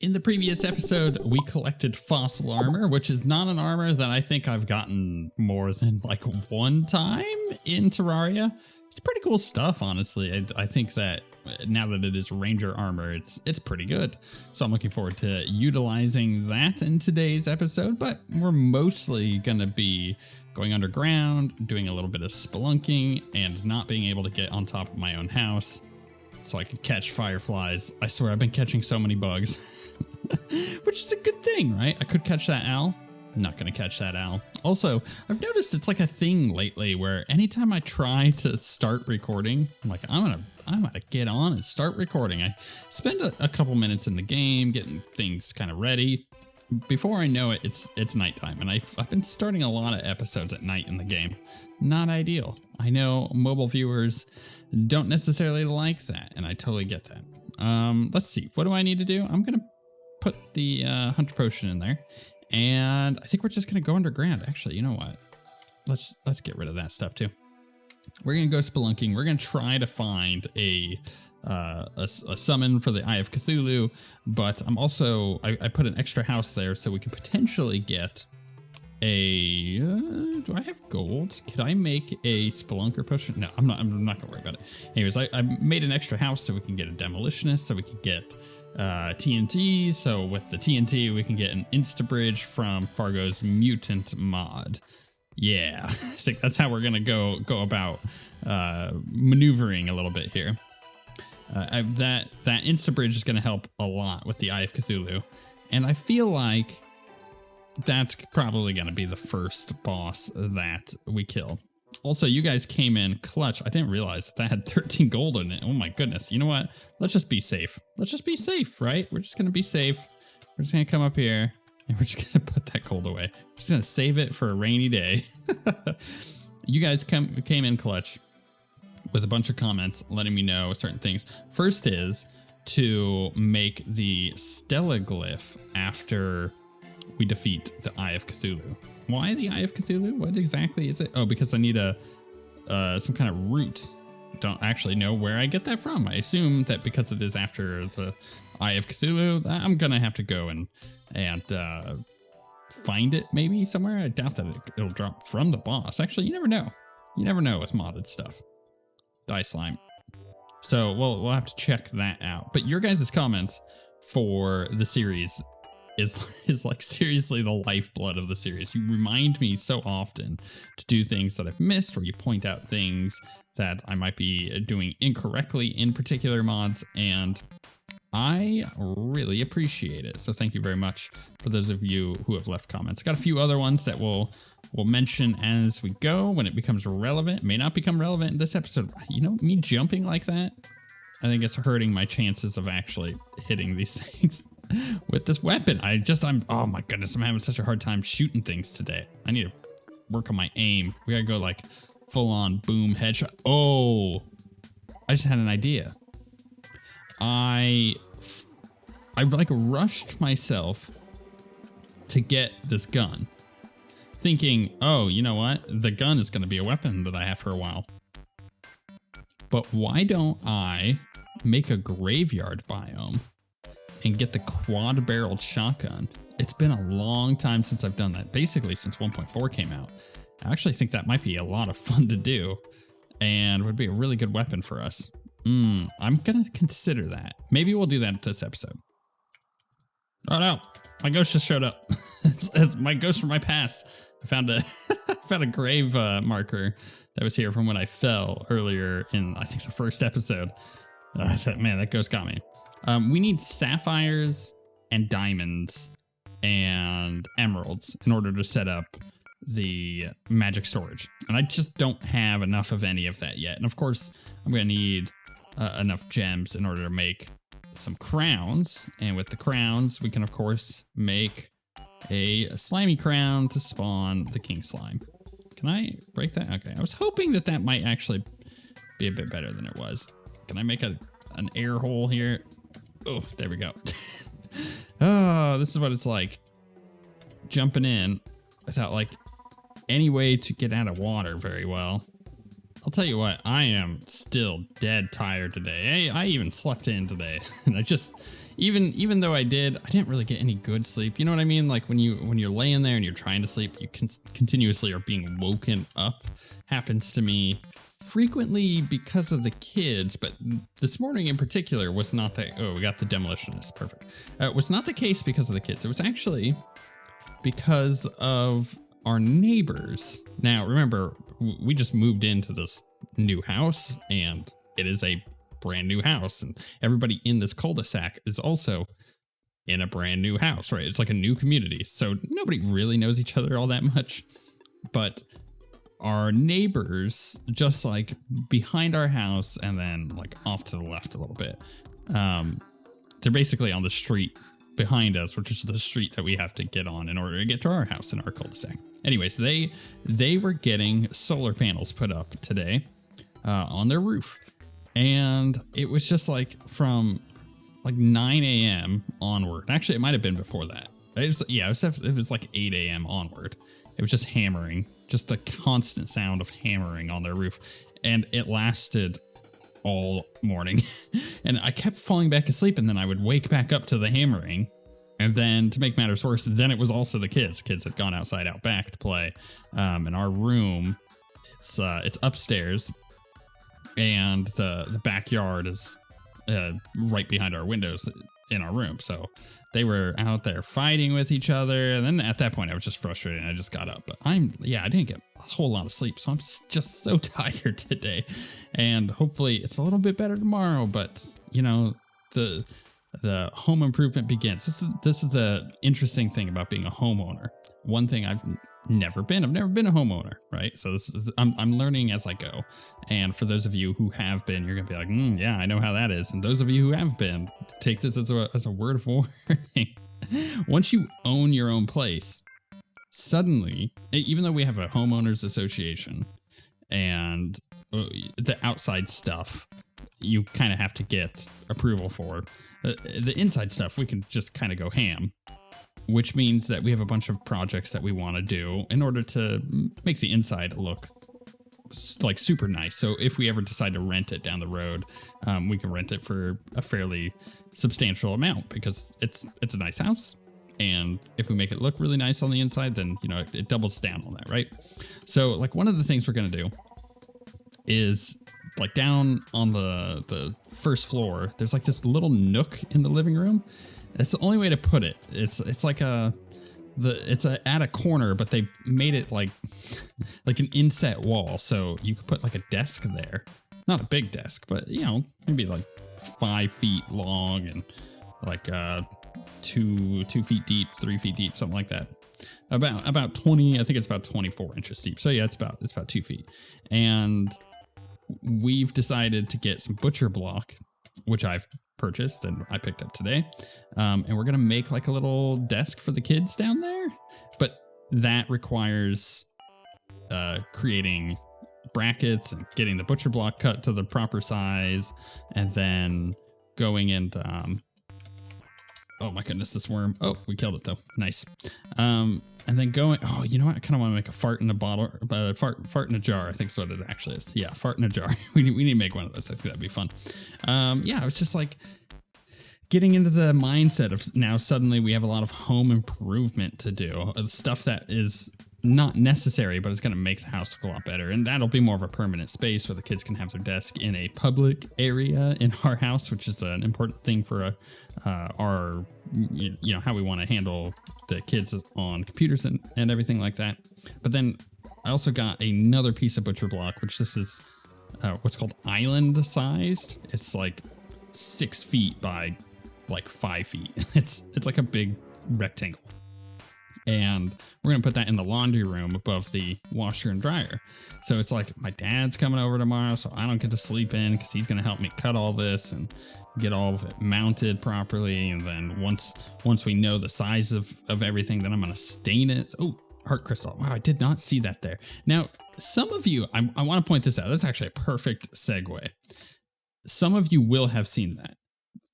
In the previous episode, we collected fossil armor, which is not an armor that I think I've gotten more than like one time in Terraria. It's pretty cool stuff, honestly. I think that now that it is ranger armor, it's pretty good. So I'm looking forward to utilizing that in today's episode, but we're mostly gonna be going underground, doing a little bit of spelunking, and not being able to get on top of my own house so I could catch fireflies. I swear I've been catching so many bugs, which is a good thing, right? I could catch that owl. I'm not gonna catch that owl. Also, I've noticed it's like a thing lately where anytime I try to start recording, I'm like, I'm gonna get on and start recording. I spend a couple minutes in the game getting things kind of ready. Before I know it, it's nighttime, and I've been starting a lot of episodes at night in the game. Not ideal. I know mobile viewers don't necessarily like that, and I totally get that. Let's see. What do I need to do? I'm gonna put the hunter potion in there, and I think we're just gonna go underground. Actually, you know what? Let's get rid of that stuff too. We're gonna go spelunking. We're gonna try to find a summon for the Eye of Cthulhu, but I'm also I put an extra house there so we could potentially get a do I have gold? Could I make a spelunker potion? No, I'm not gonna worry about it. Anyways, I made an extra house so we can get a demolitionist, so we can get TNT. So with the TNT we can get an insta bridge from Fargo's mutant mod. Yeah, I think that's how we're gonna go about maneuvering a little bit here. That insta bridge is gonna help a lot with the Eye of Cthulhu, and I feel like that's probably gonna be the first boss that we kill. Also, you guys came in clutch. I didn't realize that had 13 gold in it. Oh my goodness. You know what? Let's just be safe. Let's just be safe, right? We're just gonna be safe. We're just gonna come up here and we're just gonna put that gold away. We're just gonna save it for a rainy day. You guys came in clutch with a bunch of comments letting me know certain things. First is to make the Stella glyph after we defeat the Eye of Cthulhu. Why the Eye of Cthulhu? What exactly is it? Oh, because I need some kind of root. Don't actually know where I get that from. I assume that because it is after the Eye of Cthulhu, I'm gonna have to go and find it maybe somewhere. I doubt that it'll drop from the boss. Actually, you never know. You never know with modded stuff. Die slime. So we'll have to check that out. But your guys' comments for the series is like seriously the lifeblood of the series. You remind me so often to do things that I've missed, or you point out things that I might be doing incorrectly in particular mods, and I really appreciate it. So thank you very much for those of you who have left comments. Got a few other ones that we'll mention as we go when it becomes relevant. It may not become relevant in this episode. You know, me jumping like that, I think it's hurting my chances of actually hitting these things with this weapon. Oh my goodness, I'm having such a hard time shooting things today. I need to work on my aim. We gotta go like full on boom headshot. Oh, I just had an idea. I like rushed myself to get this gun, thinking, oh, you know what? The gun is gonna be a weapon that I have for a while. But why don't I make a graveyard biome and get the quad-barreled shotgun? It's been a long time since I've done that, basically since 1.4 came out. I actually think that might be a lot of fun to do and would be a really good weapon for us. I'm gonna consider that. Maybe we'll do that this episode. Oh no, my ghost just showed up. it's my ghost from my past. I found a grave marker that was here from when I fell earlier in, I think, the first episode. Man, that ghost got me. We need sapphires and diamonds and emeralds in order to set up the magic storage. And I just don't have enough of any of that yet. And of course, I'm going to need enough gems in order to make some crowns. And with the crowns, we can, of course, make a slimy crown to spawn the king slime. Can I break that? Okay, I was hoping that might actually be a bit better than it was. Can I make an air hole here? Oh, there we go. Oh, this is what it's like jumping in without like any way to get out of water very well. I'll tell you what, I am still dead tired today. I even slept in today. And even though I didn't really get any good sleep. You know what I mean? Like when you're laying there and you're trying to sleep, you continuously are being woken up. Happens to me frequently because of the kids, but this morning in particular was not the, oh, we got the demolitionist, perfect. It was not the case because of the kids. It was actually because of our neighbors. Now, remember, we just moved into this new house, and it is a brand new house, and everybody in this cul-de-sac is also in a brand new house, right? It's like a new community, so nobody really knows each other all that much, but our neighbors, just like behind our house and then like off to the left a little bit, they're basically on the street behind us, which is the street that we have to get on in order to get to our house in our cul-de-sac. Anyways, they were getting solar panels put up today on their roof, and it was just like from like 9 a.m. onward. Actually, it might have been before that. It was like 8 a.m. onward. It was just hammering, just the constant sound of hammering on their roof. And it lasted all morning. And I kept falling back asleep, and then I would wake back up to the hammering. And then to make matters worse, then it was also the kids. Kids had gone outside out back to play. In our room, it's upstairs, and the backyard is right behind our windows in our room. So they were out there fighting with each other. And then at that point I was just frustrated and I just got up. But I didn't get a whole lot of sleep. So I'm just so tired today. And hopefully it's a little bit better tomorrow. But you know, the home improvement begins. This is the interesting thing about being a homeowner. One thing I've never been a homeowner, right? So I'm learning as I go. And for those of you who have been, you're gonna be like, yeah, I know how that is. And those of you who have been, take this as a word of warning. Once you own your own place, suddenly, even though we have a homeowners association and the outside stuff, you kind of have to get approval for. The inside stuff, we can just kind of go ham, which means that we have a bunch of projects that we want to do in order to make the inside look like super nice. So if we ever decide to rent it down the road, we can rent it for a fairly substantial amount because it's a nice house. And if we make it look really nice on the inside, then, you know, it doubles down on that, right? So like one of the things we're going to do is like down on the first floor, there's like this little nook in the living room. That's the only way to put it. It's like at a corner, but they made it like an inset wall, so you could put like a desk there. Not a big desk, but you know, maybe like 5 feet long and like 2 feet deep, 3 feet deep, something like that. About 20, I think it's about 24 inches deep. So yeah, it's about 2 feet. And we've decided to get some butcher block, which I've purchased and I picked up today. And we're going to make like a little desk for the kids down there. But that requires creating brackets and getting the butcher block cut to the proper size, and then going into oh my goodness, this worm. Oh, we killed it though. Nice. And then going, oh, you know what? I kind of want to make a fart in a bottle, fart in a jar. I think that's what it actually is. Yeah, fart in a jar. we need to make one of those. I think that'd be fun. Yeah, it's just like getting into the mindset of now suddenly we have a lot of home improvement to do. Stuff that is not necessary, but it's going to make the house look a lot better. And that'll be more of a permanent space where the kids can have their desk in a public area in our house, which is an important thing for our, you know, how we want to handle the kids on computers and everything like that. But then I also got another piece of butcher block, which this is what's called island sized. It's like 6 feet by like 5 feet. It's like a big rectangle. And we're going to put that in the laundry room above the washer and dryer. So it's like my dad's coming over tomorrow, so I don't get to sleep in because he's going to help me cut all this and get all of it mounted properly. And then once we know the size of everything, then I'm going to stain it. Oh, heart crystal. Wow, I did not see that there. Now, some of you, I want to point this out. That's actually a perfect segue. Some of you will have seen that.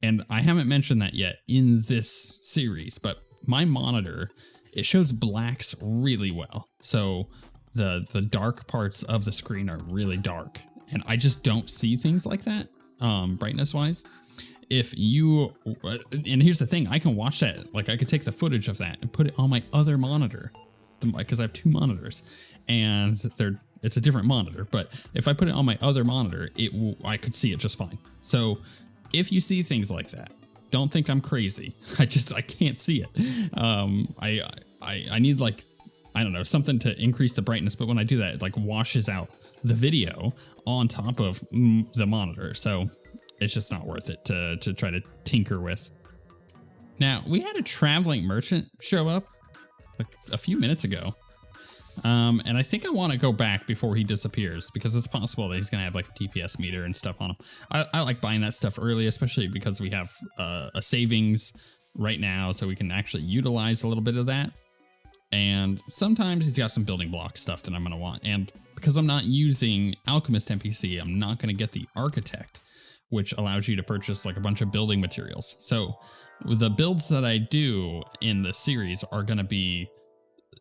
And I haven't mentioned that yet in this series, but my monitor, it shows blacks really well. So the dark parts of the screen are really dark. And I just don't see things like that, brightness wise. if you, and here's the thing, I can watch that, like I could take the footage of that and put it on my other monitor, because I have 2 monitors, and it's a different monitor, but if I put it on my other monitor, I could see it just fine. So if you see things like that, don't think I'm crazy. I can't see it. I need, like, I don't know, something to increase the brightness, but when I do that, it like washes out the video on top of the monitor. So it's just not worth it to try to tinker with. Now, we had a traveling merchant show up like a few minutes ago. And I think I want to go back before he disappears, because it's possible that he's going to have like a DPS meter and stuff on him. I like buying that stuff early, especially because we have a savings right now, so we can actually utilize a little bit of that. And sometimes he's got some building block stuff that I'm going to want. And because I'm not using Alchemist NPC, I'm not going to get the Architect, which allows you to purchase like a bunch of building materials. So the builds that I do in the series are going to be,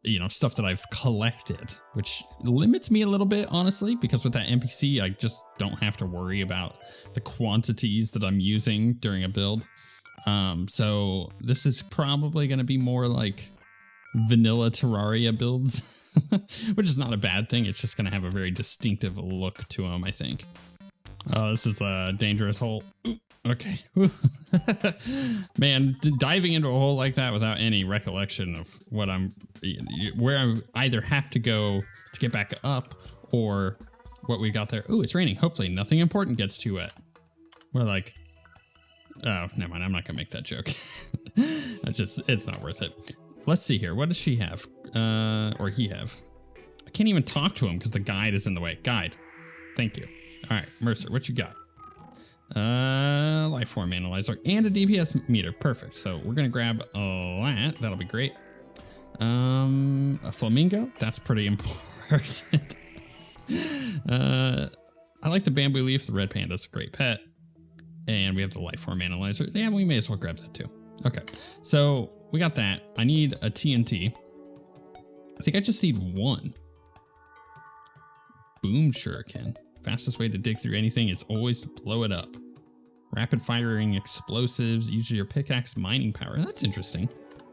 you know, stuff that I've collected, which limits me a little bit, honestly, because with that NPC, I just don't have to worry about the quantities that I'm using during a build. So this is probably going to be more like vanilla Terraria builds, which is not a bad thing. It's just going to have a very distinctive look to them, I think. Oh, this is a dangerous hole. Ooh, okay. Ooh. Man, diving into a hole like that without any recollection of where I either have to go to get back up or what we got there. Ooh, it's raining. Hopefully nothing important gets too wet. We're like, oh, never mind. I'm not gonna make that joke. It's not worth it. Let's see here. What does she have? Or he have? I can't even talk to him because the guide is in the way. Guide. Thank you. All right, Mercer, what you got? Life form analyzer and a DPS meter. Perfect. So we're gonna grab that. That'll be great. A flamingo. That's pretty important. I like the bamboo leaf. The red panda's a great pet. And we have the life form analyzer. Yeah, we may as well grab that too. Okay, so we got that. I need a TNT. I think I just need 1. Boom shuriken. Fastest way to dig through anything is always to blow it up. Rapid firing explosives. Use your pickaxe mining power. That's interesting.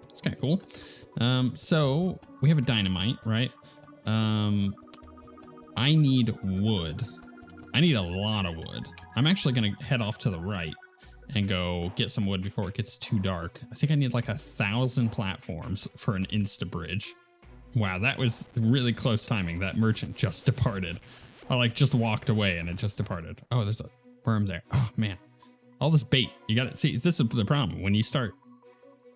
That's kind of cool. So we have a dynamite, right? I need wood. I need a lot of wood. I'm actually going to head off to the right and go get some wood before it gets too dark. I think I need like 1,000 platforms for an insta bridge. Wow, that was really close timing. That merchant just departed. I like just walked away and it just departed. Oh, there's a worm there. Oh man, all this bait. You got to see, this is the problem. When you start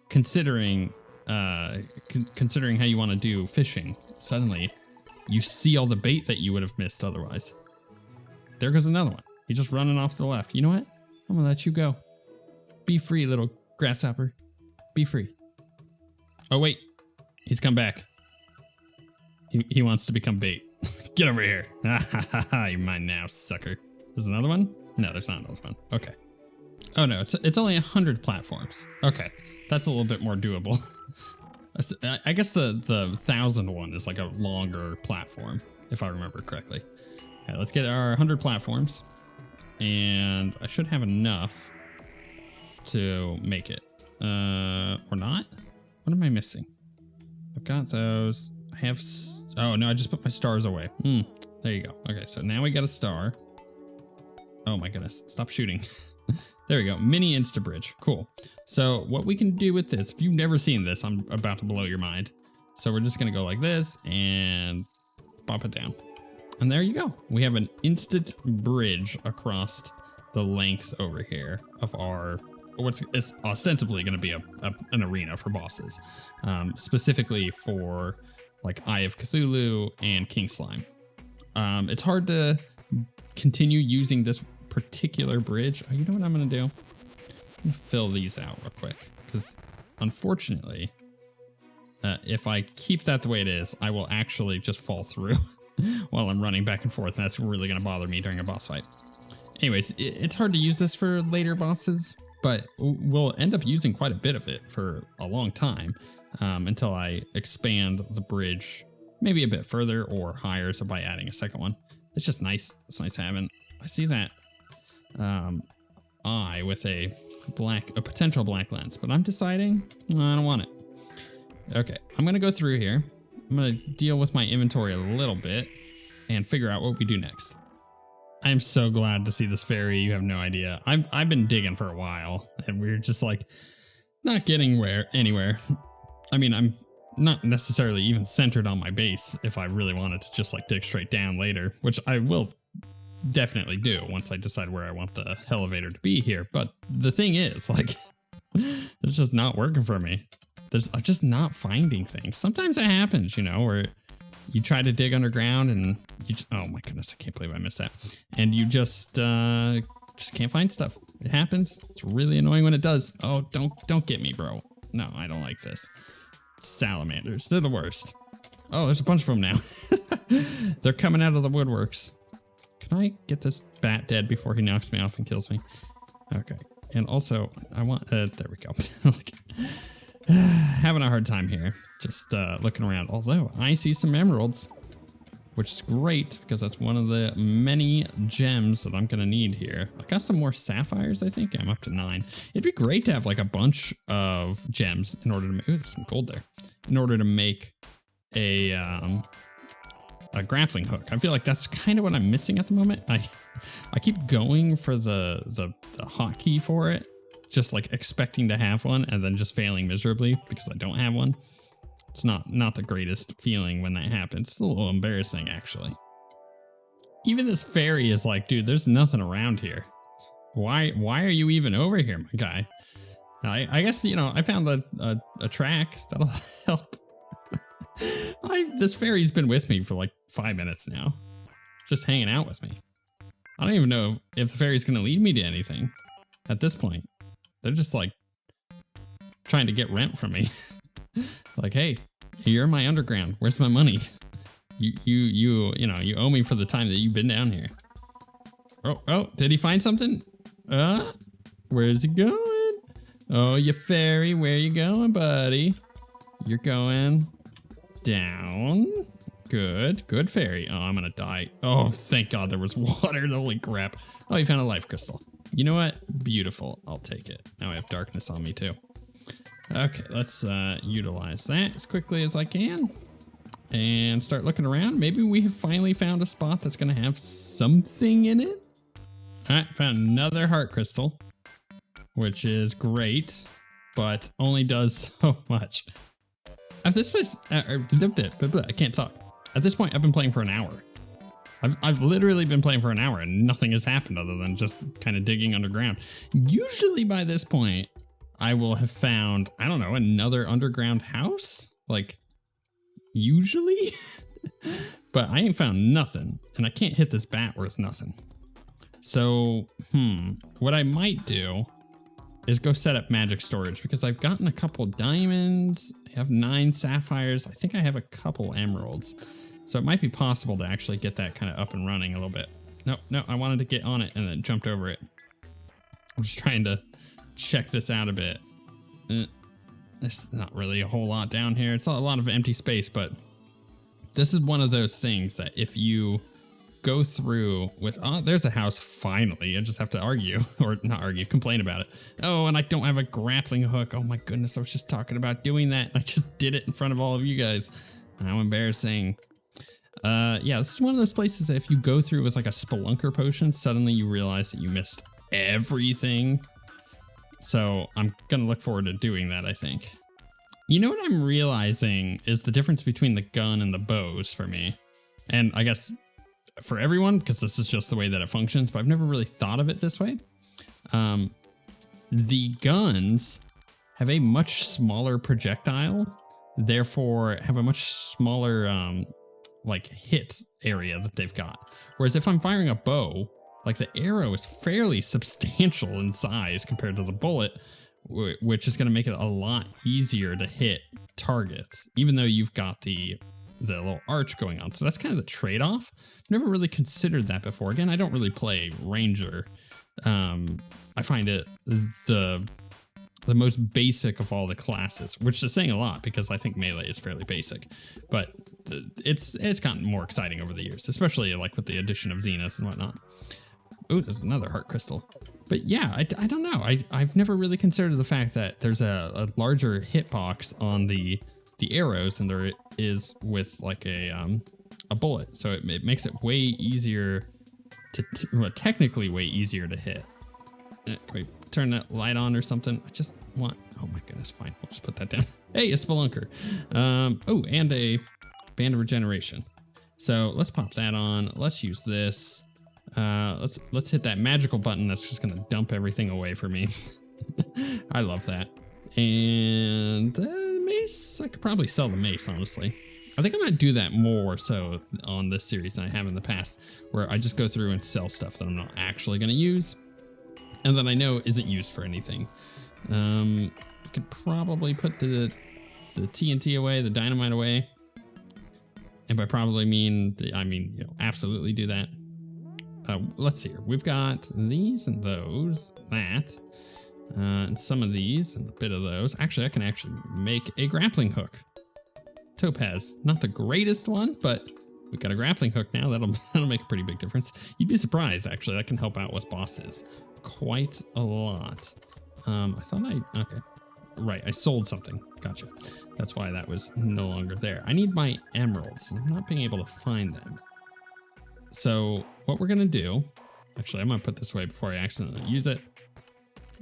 considering how you want to do fishing, suddenly you see all the bait that you would have missed otherwise. There goes another one. He's just running off to the left. You know what? I'm gonna let you go. Be free, little grasshopper. Be free. Oh wait, he's come back. He wants to become bait. Get over here. You're mine now, sucker. There's another one? No, there's not another one. Okay. Oh no, it's only 100 platforms. Okay, that's a little bit more doable. I guess the 1,000 one is like a longer platform, if I remember correctly. Okay, let's get our 100 platforms. And I should have enough to make it. Or not? What am I missing? I've got those. I have... Oh, no, I just put my stars away. There you go. Okay, so now we got a star. Oh my goodness. Stop shooting. There we go. Mini Insta Bridge. Cool. So what we can do with this, if you've never seen this, I'm about to blow your mind. So we're just going to go like this and pop it down. And there you go. We have an instant bridge across the length over here of our, it's ostensibly going to be an arena for bosses, specifically for like Eye of Cthulhu and King Slime. It's hard to continue using this particular bridge. Oh, you know what I'm going to do? I'm going to fill these out real quick because unfortunately, if I keep that the way it is, I will actually just fall through while I'm running back and forth. And that's really going to bother me during a boss fight. Anyways, it's hard to use this for later bosses, but we'll end up using quite a bit of it for a long time until I expand the bridge maybe a bit further or higher. So by adding a second one, it's just nice. It's nice having, I see that. eye with a potential black lens, but I'm deciding I don't want it. Okay, I'm gonna go through here. I'm gonna deal with my inventory a little bit and figure out what we do next. I'm so glad to see this fairy. You have no idea. I've been digging for a while, and we're just like not getting anywhere. I mean, I'm not necessarily even centered on my base if I really wanted to just like dig straight down later, which I will definitely do once I decide where I want the elevator to be here. But the thing is, like, it's just not working for me. I'm just not finding things. Sometimes it happens, you know, where you try to dig underground and oh my goodness, I can't believe I missed that. And you just can't find stuff. It happens. It's really annoying when it does. Oh, don't get me, bro. No, I don't like this. Salamanders, they're the worst. Oh, there's a bunch of them now. They're coming out of the woodworks. Can I get this bat dead before he knocks me off and kills me? Okay. And also, I want, there we go. Like, having a hard time here. Just looking around. Although, I see some emeralds, which is great because that's one of the many gems that I'm going to need here. I got some more sapphires, I think. I'm up to 9. It'd be great to have like a bunch of gems in order to make, ooh, there's some gold there. In order to make a grappling hook. I feel like that's kind of what I'm missing at the moment. I keep going for the hotkey for it, just like expecting to have one and then just failing miserably because I don't have one. It's not the greatest feeling when that happens. It's a little embarrassing, actually. Even this fairy is like, dude, there's nothing around here. Why are you even over here, my guy? I guess, you know, I found a track that'll help. This fairy's been with me for like 5 minutes now, just hanging out with me. I don't even know if the fairy's gonna lead me to anything at this point. They're just like trying to get rent from me. Like, hey, you're in my underground. Where's my money? You know, you owe me for the time that you've been down here. Oh, did he find something? Where's he going? Oh, you fairy, where you going, buddy? You're going down. Good fairy. Oh, I'm gonna die. Oh, thank God there was water. Holy crap. Oh, you found a life crystal. You know what? Beautiful. I'll take it. Now I have darkness on me too. Okay, let's utilize that as quickly as I can and start looking around. Maybe we have finally found a spot that's gonna have something in it. All right, found another heart crystal, which is great, but only does so much. At this place, I can't talk. At this point, I've been playing for an hour. I've literally been playing for an hour and nothing has happened other than just kind of digging underground. Usually by this point, I will have found, I don't know, another underground house? Like, usually? But I ain't found nothing, and I can't hit this bat worth nothing. So, what I might do is go set up magic storage, because I've gotten a couple diamonds, I have 9 sapphires, I think I have a couple emeralds. So it might be possible to actually get that kind of up and running a little bit. No, I wanted to get on it and then jumped over it. I'm just trying to check this out a bit. There's not really a whole lot down here. It's a lot of empty space, but this is one of those things that if you go through with, oh, there's a house finally. I just have to argue, or not argue, complain about it. Oh, and I don't have a grappling hook. Oh my goodness, I was just talking about doing that. I just did it in front of all of you guys. How embarrassing. Yeah, this is one of those places that if you go through with like a spelunker potion, suddenly you realize that you missed everything. So I'm gonna look forward to doing that, I think. You know what I'm realizing is the difference between the gun and the bows for me. And I guess for everyone, because this is just the way that it functions, but I've never really thought of it this way. The guns have a much smaller projectile, therefore have a much smaller like hit area that they've got. Whereas if I'm firing a bow, like the arrow is fairly substantial in size compared to the bullet, which is going to make it a lot easier to hit targets, even though you've got the little arch going on. So that's kind of the trade-off. I've never really considered that before. Again, I don't really play Ranger. I find it the most basic of all the classes, which is saying a lot because I think melee is fairly basic, but it's gotten more exciting over the years, especially like with the addition of Zenith and whatnot. Oh, there's another heart crystal. But yeah, I don't know. I've never really considered the fact that there's a larger hitbox on the arrows than there is with like a bullet. So it makes it way easier well, technically way easier to hit. Can we turn that light on or something? I just want, oh my goodness, fine. We'll just put that down. Hey, a spelunker. Oh, and a band of regeneration. So let's pop that on. Let's use this. Let's hit that magical button that's just gonna dump everything away for me. I love that. And mace, I could probably sell the mace, honestly. I think I'm gonna do that more so on this series than I have in the past, where I just go through and sell stuff that I'm not actually gonna use and that I know isn't used for anything. I could probably put the TNT away, the dynamite away. And by probably I mean, you know, absolutely do that. Let's see here. We've got these and those, that, and some of these and a bit of those. Actually, I can actually make a grappling hook. Topaz, not the greatest one, but we've got a grappling hook now. That'll make a pretty big difference. You'd be surprised, actually. That can help out with bosses quite a lot. Okay. Right, I sold something. Gotcha. That's why that was no longer there. I need my emeralds. I'm not being able to find them. So what we're gonna do, actually, I'm gonna put this away before I accidentally use it.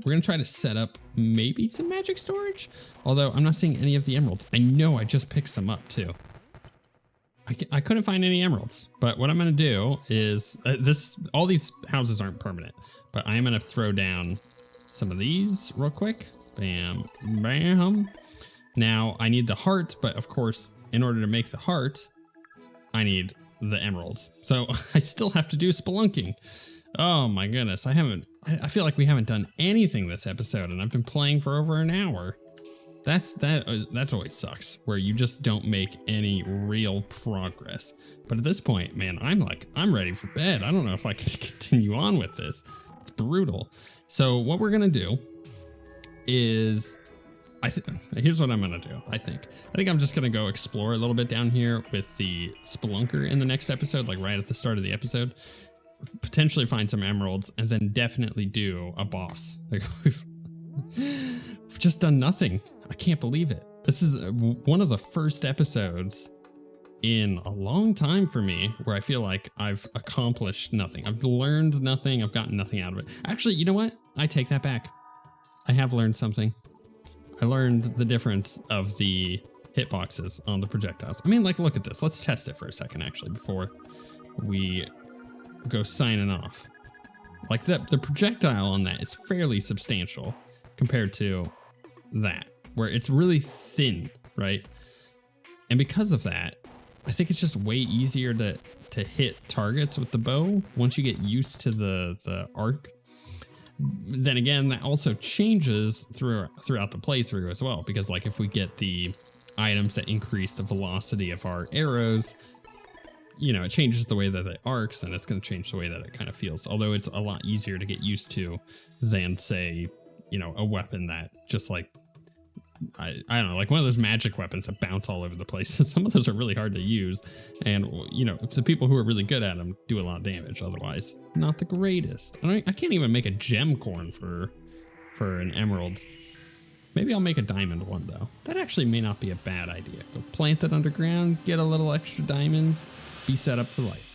We're gonna try to set up maybe some magic storage, although I'm not seeing any of the emeralds. I know I just picked some up too. I couldn't find any emeralds, but what I'm gonna do is all these houses aren't permanent, but I am gonna throw down some of these real quick. Bam, bam. Now I need the heart, but of course, in order to make the heart, I need the emeralds. So I still have to do spelunking. Oh my goodness, I feel like we haven't done anything this episode, and I've been playing for over an hour. That always sucks, where you just don't make any real progress. But at this point, man, I'm ready for bed. I don't know if I can continue on with this. It's brutal. So what we're gonna do is, here's what I'm gonna do. I think I'm just gonna go explore a little bit down here with the spelunker in the next episode, like right at the start of the episode. Potentially find some emeralds, and then definitely do a boss. Like we've just done nothing. I can't believe it. This is one of the first episodes in a long time for me where I feel like I've accomplished nothing. I've learned nothing. I've gotten nothing out of it. Actually, you know what? I take that back. I have learned something. I learned the difference of the hitboxes on the projectiles. I mean, like, look at this. Let's test it for a second, actually, before we go signing off. Like, the projectile on that is fairly substantial compared to that, where it's really thin, right? And because of that, I think it's just way easier to hit targets with the bow once you get used to the arc. Then again, that also changes throughout the playthrough as well, because like if we get the items that increase the velocity of our arrows, you know, it changes the way that it arcs, and it's going to change the way that it kind of feels. Although it's a lot easier to get used to than, say, you know, a weapon that just like, I don't know, like one of those magic weapons that bounce all over the place. Some of those are really hard to use, and you know, the people who are really good at them do a lot of damage. Otherwise, not the greatest. I can't even make a gem corn for an emerald. Maybe I'll make a diamond one though. That actually may not be a bad idea. Go plant it underground, get a little extra diamonds, be set up for life.